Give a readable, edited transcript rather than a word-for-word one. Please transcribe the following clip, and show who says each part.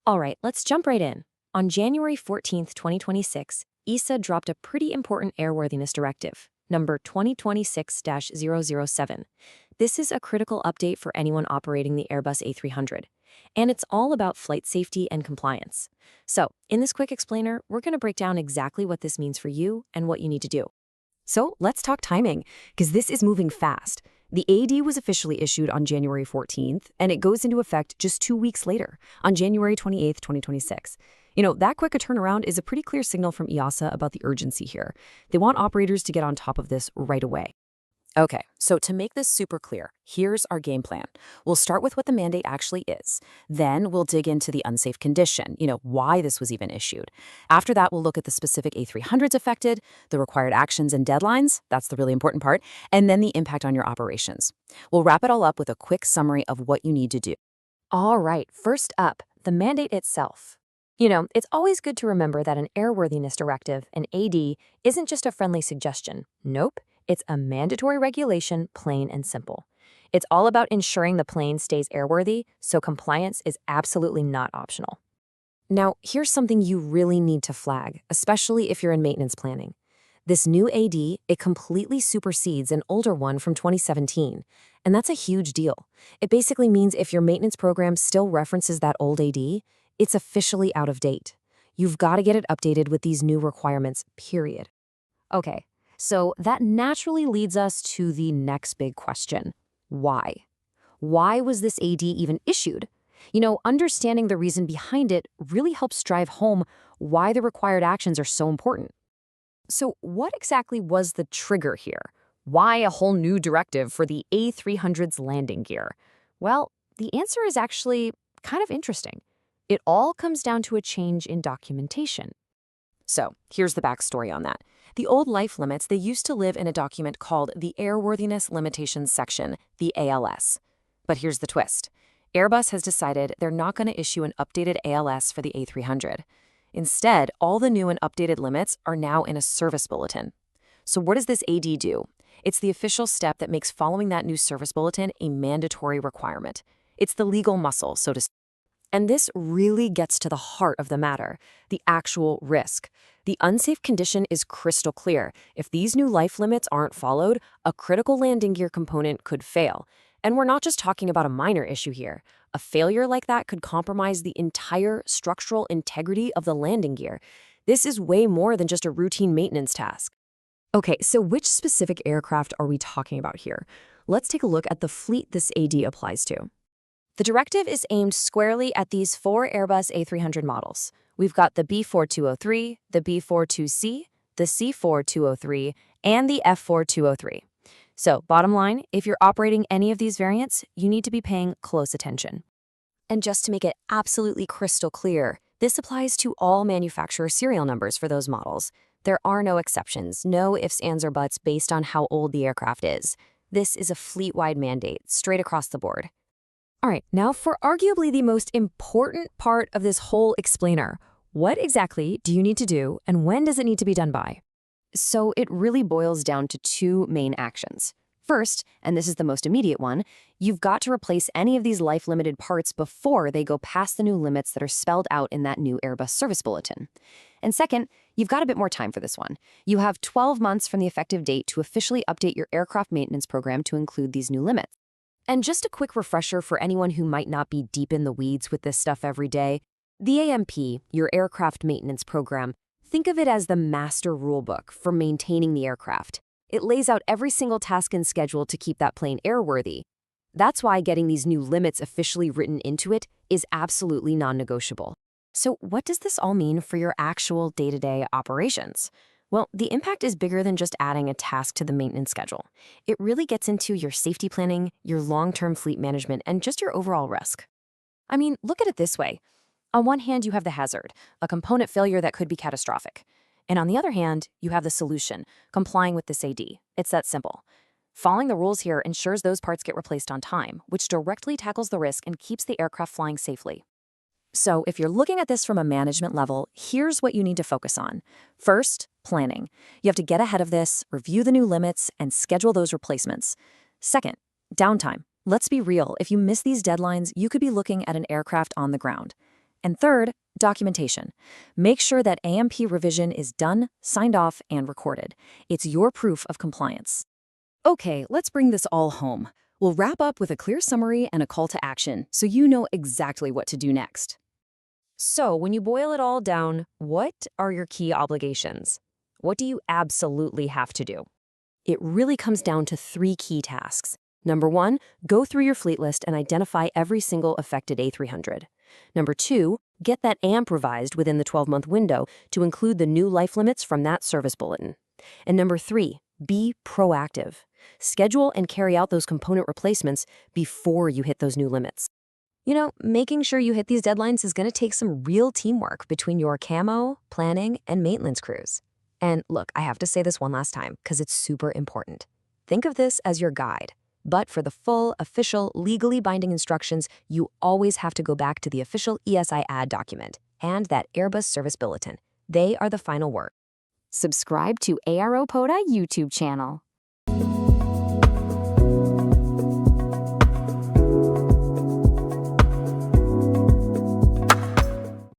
Speaker 1: All right, let's jump right in. On January 14th, 2026, EASA dropped a pretty important airworthiness directive, number 2026-007. This is a critical update for anyone operating the Airbus A300, and it's all about flight safety and compliance. So, in this quick explainer, we're going to break down exactly what this means for you and what you need to do.
Speaker 2: So let's talk timing, because this is moving fast. The AD was officially issued on January 14th, and it goes into effect just 2 weeks later, on January 28th, 2026. That quick a turnaround is a pretty clear signal from EASA about the urgency here. They want operators to get on top of this right away.
Speaker 3: Okay, so to make this super clear, here's our game plan. We'll start with what the mandate actually is. Then we'll dig into the unsafe condition, why this was even issued. After that, we'll look at the specific A300s affected, the required actions and deadlines, that's the really important part, and then the impact on your operations. We'll wrap it all up with a quick summary of what you need to do.
Speaker 1: All right, first up, the mandate itself. It's always good to remember that an airworthiness directive, an AD, isn't just a friendly suggestion. Nope. It's a mandatory regulation, plain and simple. It's all about ensuring the plane stays airworthy, so compliance is absolutely not optional. Now, here's something you really need to flag, especially if you're in maintenance planning. This new AD, it completely supersedes an older one from 2017, and that's a huge deal. It basically means if your maintenance program still references that old AD, it's officially out of date. You've got to get it updated with these new requirements, period. Okay. So that naturally leads us to the next big question. Why? Why was this AD even issued? Understanding the reason behind it really helps drive home why the required actions are so important. So what exactly was the trigger here? Why a whole new directive for the A300's landing gear? Well, the answer is actually kind of interesting. It all comes down to a change in documentation. So here's the backstory on that. The old life limits, they used to live in a document called the Airworthiness Limitations Section, the ALS. But here's the twist. Airbus has decided they're not going to issue an updated ALS for the A300. Instead, all the new and updated limits are now in a service bulletin. So what does this AD do? It's the official step that makes following that new service bulletin a mandatory requirement. It's the legal muscle, so to speak. And this really gets to the heart of the matter, the actual risk. The unsafe condition is crystal clear. If these new life limits aren't followed, a critical landing gear component could fail. And we're not just talking about a minor issue here. A failure like that could compromise the entire structural integrity of the landing gear. This is way more than just a routine maintenance task.
Speaker 2: Okay, so which specific aircraft are we talking about here? Let's take a look at the fleet this AD applies to.
Speaker 1: The directive is aimed squarely at these 4 Airbus A300 models. We've got the B4203, the B42C, the C4203, and the F4203. So, bottom line, if you're operating any of these variants, you need to be paying close attention. And just to make it absolutely crystal clear, this applies to all manufacturer serial numbers for those models. There are no exceptions, no ifs, ands, or buts based on how old the aircraft is. This is a fleet-wide mandate, straight across the board.
Speaker 2: All right, now for arguably the most important part of this whole explainer. What exactly do you need to do, and when does it need to be done by?
Speaker 1: So it really boils down to 2 main actions. First, and this is the most immediate one, you've got to replace any of these life-limited parts before they go past the new limits that are spelled out in that new Airbus service bulletin. And second, you've got a bit more time for this one. You have 12 months from the effective date to officially update your aircraft maintenance program to include these new limits. And just a quick refresher for anyone who might not be deep in the weeds with this stuff every day, the AMP, your aircraft maintenance program, think of it as the master rulebook for maintaining the aircraft. It lays out every single task and schedule to keep that plane airworthy. That's why getting these new limits officially written into it is absolutely non-negotiable. So what does this all mean for your actual day-to-day operations? Well, the impact is bigger than just adding a task to the maintenance schedule. It really gets into your safety planning, your long-term fleet management, and just your overall risk. I mean, look at it this way. On one hand, you have the hazard, a component failure that could be catastrophic. And on the other hand, you have the solution, complying with this AD. It's that simple. Following the rules here ensures those parts get replaced on time, which directly tackles the risk and keeps the aircraft flying safely. So if you're looking at this from a management level, here's what you need to focus on. First, planning. You have to get ahead of this, review the new limits, and schedule those replacements. Second, downtime. Let's be real, if you miss these deadlines, you could be looking at an aircraft on the ground.
Speaker 3: And third, documentation. Make sure that AMP revision is done, signed off, and recorded. It's your proof of compliance. Okay, let's bring this all home. We'll wrap up with a clear summary and a call to action so you know exactly what to do next.
Speaker 1: So, when you boil it all down, what are your key obligations? What do you absolutely have to do?
Speaker 3: It really comes down to 3 key tasks. Number 1, go through your fleet list and identify every single affected A300. Number 2, get that AMP revised within the 12-month window to include the new life limits from that service bulletin. And number 3, be proactive. Schedule and carry out those component replacements before you hit those new limits.
Speaker 1: You know, making sure you hit these deadlines is going to take some real teamwork between your camo, planning, and maintenance crews. And look, I have to say this one last time because it's super important. Think of this as your guide. But for the full, official, legally binding instructions, you always have to go back to the official EASA AD document and that Airbus service bulletin. They are the final word.
Speaker 4: Subscribe to AEROPODA YouTube channel.